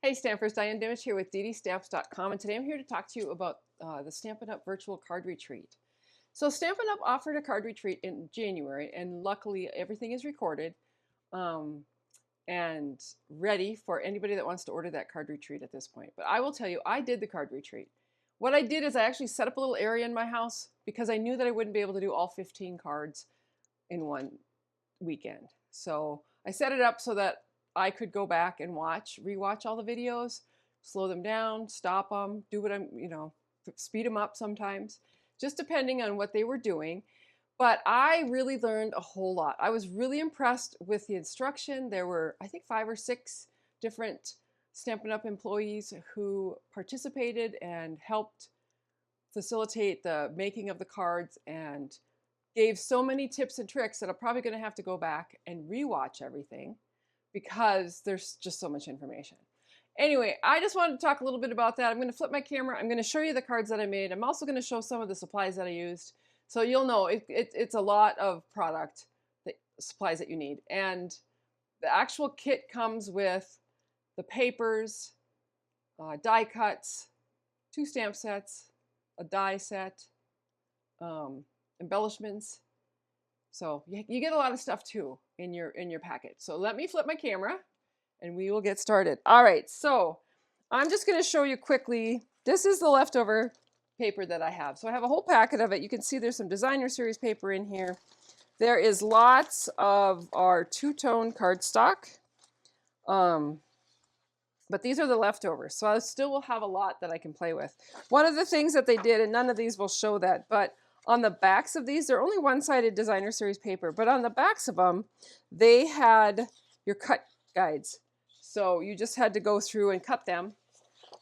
Hey Stampers, Diane Dimich here with DDStamps.com, and today I'm here to talk to you about the Stampin' Up! Virtual Card Retreat. So Stampin' Up! Offered a card retreat in January, and luckily everything is recorded and ready for anybody that wants to order that card retreat at this point. But I will tell you, I did the card retreat. What I did is I actually set up a little area in my house because I knew that I wouldn't be able to do all 15 cards in one weekend. So I set it up so that I could go back and rewatch all the videos, slow them down, stop them, do what I'm, speed them up sometimes, just depending on what they were doing. But I really learned a whole lot. I was really impressed with the instruction. There were, I think, 5 or 6 different Stampin' Up! Employees who participated and helped facilitate the making of the cards and gave so many tips and tricks that I'm probably going to have to go back and rewatch everything because there's just so much information. Anyway, I just wanted to talk a little bit about that. I'm going to flip my camera. I'm going to show you the cards that I made. I'm also going to show some of the supplies that I used. So you'll know it's a lot of product, supplies that you need. And the actual kit comes with the papers, die cuts, 2 stamp sets, a die set, embellishments. So you get a lot of stuff too in your packet. So let me flip my camera and we will get started. All right, so I'm just going to show you quickly. This is the leftover paper that I have. So I have a whole packet of it. You can see there's some designer series paper in here. There is lots of our 2-tone cardstock. But these are the leftovers. So I still will have a lot that I can play with. One of the things that they did, and none of these will show that, but on the backs of these, they're only one-sided designer series paper, but on the backs of them, they had your cut guides. So you just had to go through and cut them.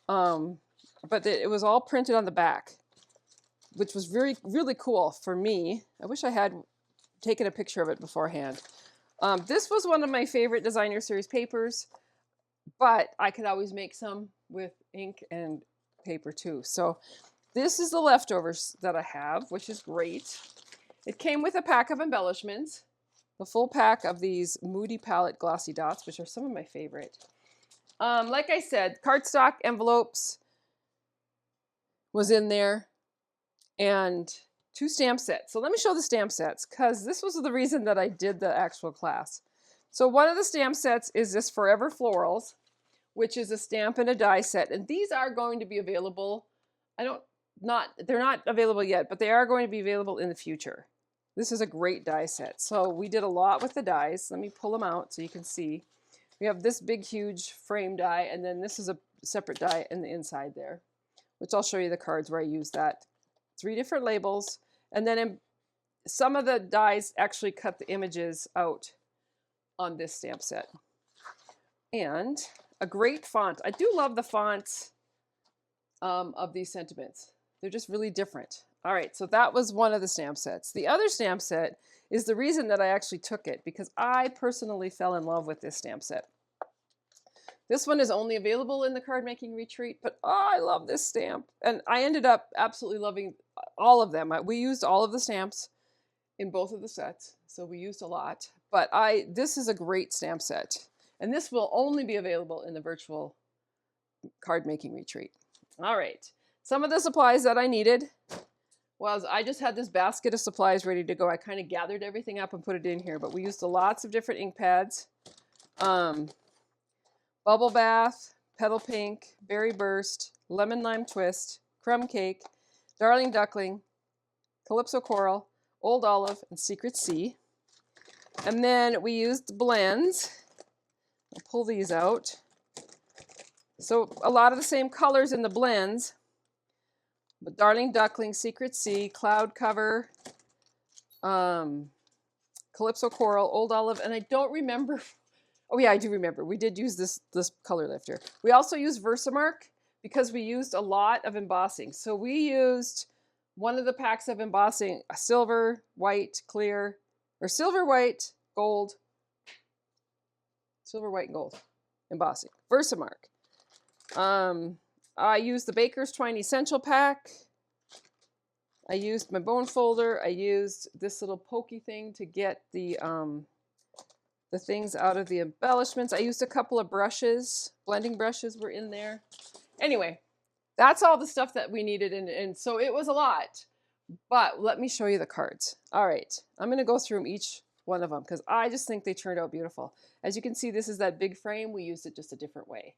But it was all printed on the back, which was really cool for me. I wish I had taken a picture of it beforehand. This was one of my favorite designer series papers, but I could always make some with ink and paper too. So this is the leftovers that I have, which is great. It came with a pack of embellishments, the full pack of these Moody Palette Glossy Dots, which are some of my favorite. Like I said, cardstock, envelopes was in there, and 2 stamp sets. So let me show the stamp sets, because this was the reason that I did the actual class. So one of the stamp sets is this Forever Florals, which is a stamp and a die set. And these are going to be available. They're not available yet, but they are going to be available in the future. This is a great die set. So we did a lot with the dies. Let me pull them out so you can see. We have this big, huge frame die, and then this is a separate die in the inside there, which I'll show you the cards where I use that. 3 different labels. And then some of the dies actually cut the images out on this stamp set. And a great font. I do love the fonts of these sentiments. They're just really different. All right, so that was one of the stamp sets. The other stamp set is the reason that I actually took it, because I personally fell in love with this stamp set. This one is only available in the Cardmaking Retreat, but I love this stamp. And I ended up absolutely loving all of them. We used all of the stamps in both of the sets, so we used a lot. But this is a great stamp set. And this will only be available in the virtual Cardmaking Retreat. All right, some of the supplies that I needed was I just had this basket of supplies ready to go. I kind of gathered everything up and put it in here, but we used lots of different ink pads. Bubble Bath, Petal Pink, Berry Burst, Lemon Lime Twist, Crumb Cake, Darling Duckling, Calypso Coral, Old Olive, and Secret Sea. And then we used blends. I'll pull these out. So a lot of the same colors in the blends, but Darling Duckling, Secret Sea, Cloud Cover, Calypso Coral, Old Olive, and I don't remember. Oh yeah, I do remember. We did use this color lifter. We also used Versamark because we used a lot of embossing. So we used one of the packs of embossing, a silver, white, clear, or silver, white, gold, silver, white, and gold embossing. Versamark. I used the Baker's Twine Essential Pack. I used my bone folder. I used this little pokey thing to get the the things out of the embellishments. I used a couple of brushes, blending brushes were in there. Anyway, that's all the stuff that we needed, and so it was a lot. But let me show you the cards. All right, I'm going to go through them, each one of them, because I just think they turned out beautiful. As you can see, this is that big frame. We used it just a different way.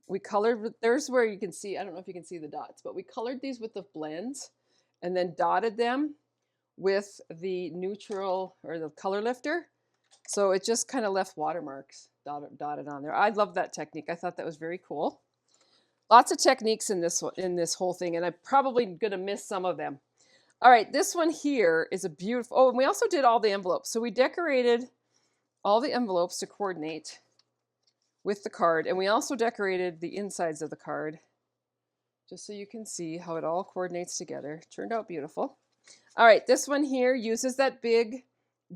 We colored, there's where you can see, I don't know if you can see the dots, but we colored these with the blends and then dotted them with the neutral or the color lifter. So it just kind of left watermarks dotted on there. I love that technique. I thought that was very cool. Lots of techniques in this whole thing, and I'm probably going to miss some of them. All right, this one here is a beautiful, oh, and we also did all the envelopes. So we decorated all the envelopes to coordinate with the card, and we also decorated the insides of the card, just so you can see how it all coordinates together. Turned out beautiful. All right, this one here uses that big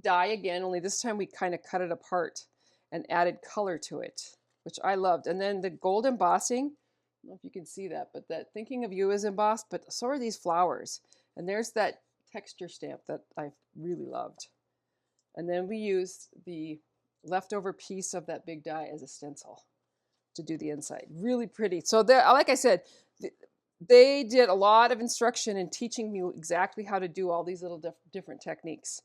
die again, only this time we kind of cut it apart and added color to it, which I loved. And then the gold embossing, I don't know if you can see that, but that Thinking of You is embossed, but so are these flowers. And there's that texture stamp that I really loved. And then we used the leftover piece of that big die as a stencil to do the inside. Really pretty. So like I said, they did a lot of instruction in teaching me exactly how to do all these little different techniques.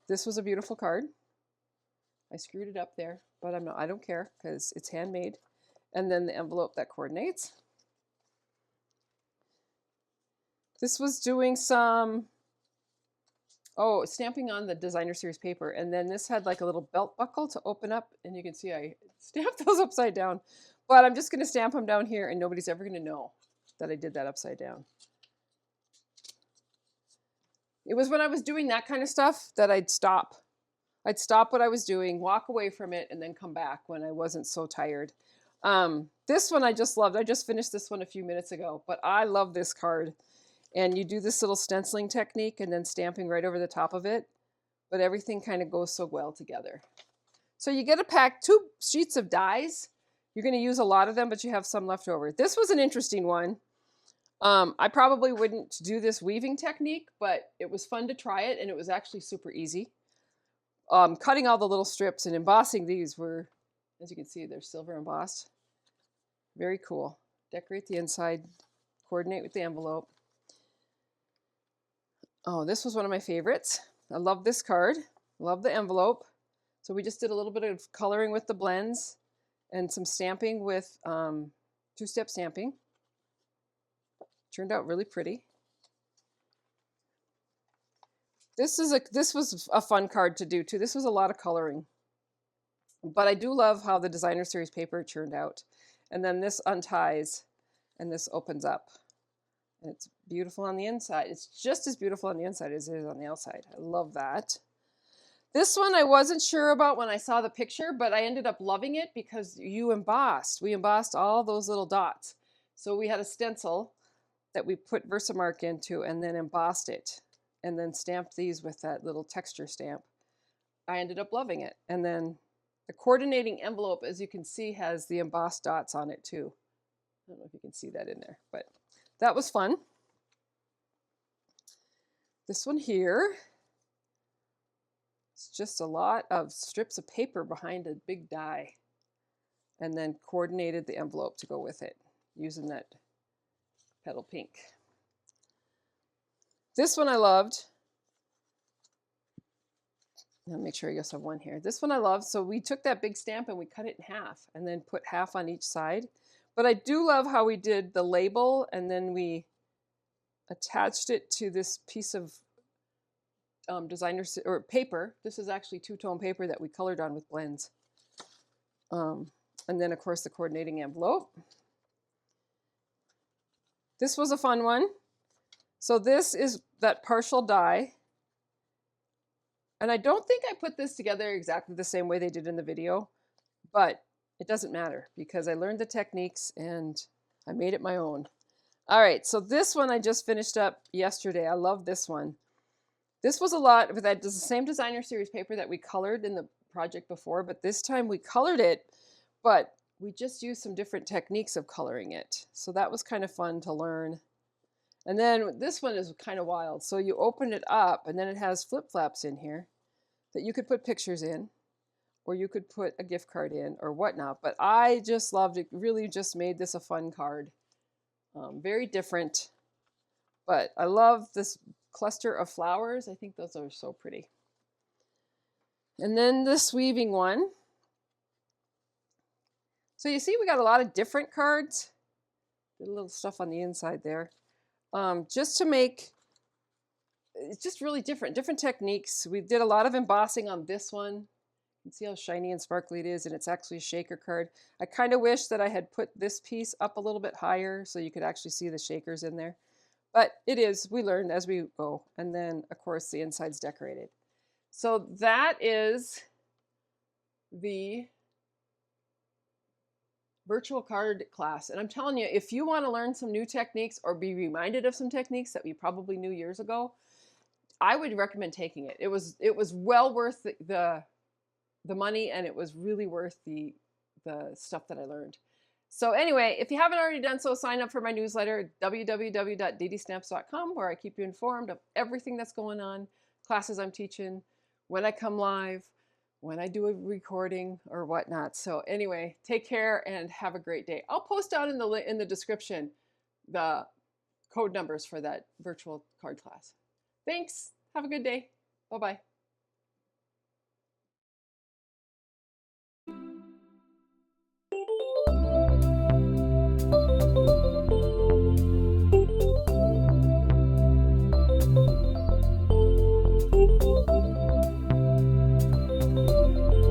This was a beautiful card. I screwed it up there, but I don't care because it's handmade. And then the envelope that coordinates. This was doing some, stamping on the designer series paper. And then this had like a little belt buckle to open up. And you can see I stamped those upside down. But I'm just going to stamp them down here and nobody's ever going to know that I did that upside down. It was when I was doing that kind of stuff that I'd stop. I'd stop what I was doing, walk away from it, and then come back when I wasn't so tired. This one I just loved. I just finished this one a few minutes ago, but I love this card. And you do this little stenciling technique and then stamping right over the top of it, but everything kind of goes so well together. So you get a pack, 2 sheets of dies. You're going to use a lot of them, but you have some left over. This was an interesting one. I probably wouldn't do this weaving technique, but it was fun to try it, and it was actually super easy. Cutting all the little strips and embossing these were, as you can see, they're silver embossed. Very cool. Decorate the inside, coordinate with the envelope. Oh, this was one of my favorites. I love this card. Love the envelope. So we just did a little bit of coloring with the blends and some stamping with 2-step stamping. Turned out really pretty. This was a fun card to do too. This was a lot of coloring. But I do love how the designer series paper turned out. And then this unties and this opens up. And it's beautiful on the inside. It's just as beautiful on the inside as it is on the outside. I love that. This one I wasn't sure about when I saw the picture, but I ended up loving it because we embossed all those little dots. So we had a stencil that we put Versamark into and then embossed it and then stamped these with that little texture stamp. I ended up loving it. And then the coordinating envelope, as you can see, has the embossed dots on it too. I don't know if you can see that in there, but that was fun. This one here, it's just a lot of strips of paper behind a big die and then coordinated the envelope to go with it using that petal pink. This one I loved. I'll make sure I just have one here. This one I love. So we took that big stamp and we cut it in half and then put half on each side. But I do love how we did the label and then we attached it to this piece of designer or paper. This is actually 2-tone paper that we colored on with blends. And then of course the coordinating envelope. This was a fun one. So this is that partial die. And I don't think I put this together exactly the same way they did in the video, but it doesn't matter because I learned the techniques and I made it my own. All right, so this one I just finished up yesterday. I love this one. This was a lot, but that is the same designer series paper that we colored in the project before, but this time we colored it, but we just used some different techniques of coloring it. So that was kind of fun to learn. And then this one is kind of wild. So you open it up and then it has flip flaps in here. that you could put pictures in, or you could put a gift card in or whatnot. But I just loved it. Really just made this a fun card. Very different. But I love this cluster of flowers. I think those are so pretty. And then this weaving one. So you see we got a lot of different cards. Did a little stuff on the inside there. Just to make, it's just really different techniques. We did a lot of embossing on this one. You can see how shiny and sparkly it is, and it's actually a shaker card. I kind of wish that I had put this piece up a little bit higher so you could actually see the shakers in there. But it is, we learn as we go. And then, of course, the inside's decorated. So that is the virtual card class. And I'm telling you, if you want to learn some new techniques or be reminded of some techniques that we probably knew years ago, I would recommend taking it. It was well worth the money, and it was really worth the stuff that I learned. So anyway, if you haven't already done so, sign up for my newsletter, www.DDStamps.com, where I keep you informed of everything that's going on, classes I'm teaching, when I come live, when I do a recording or whatnot. So anyway, take care and have a great day. I'll post down in the description the code numbers for that virtual card class. Thanks. Have a good day. Bye-bye.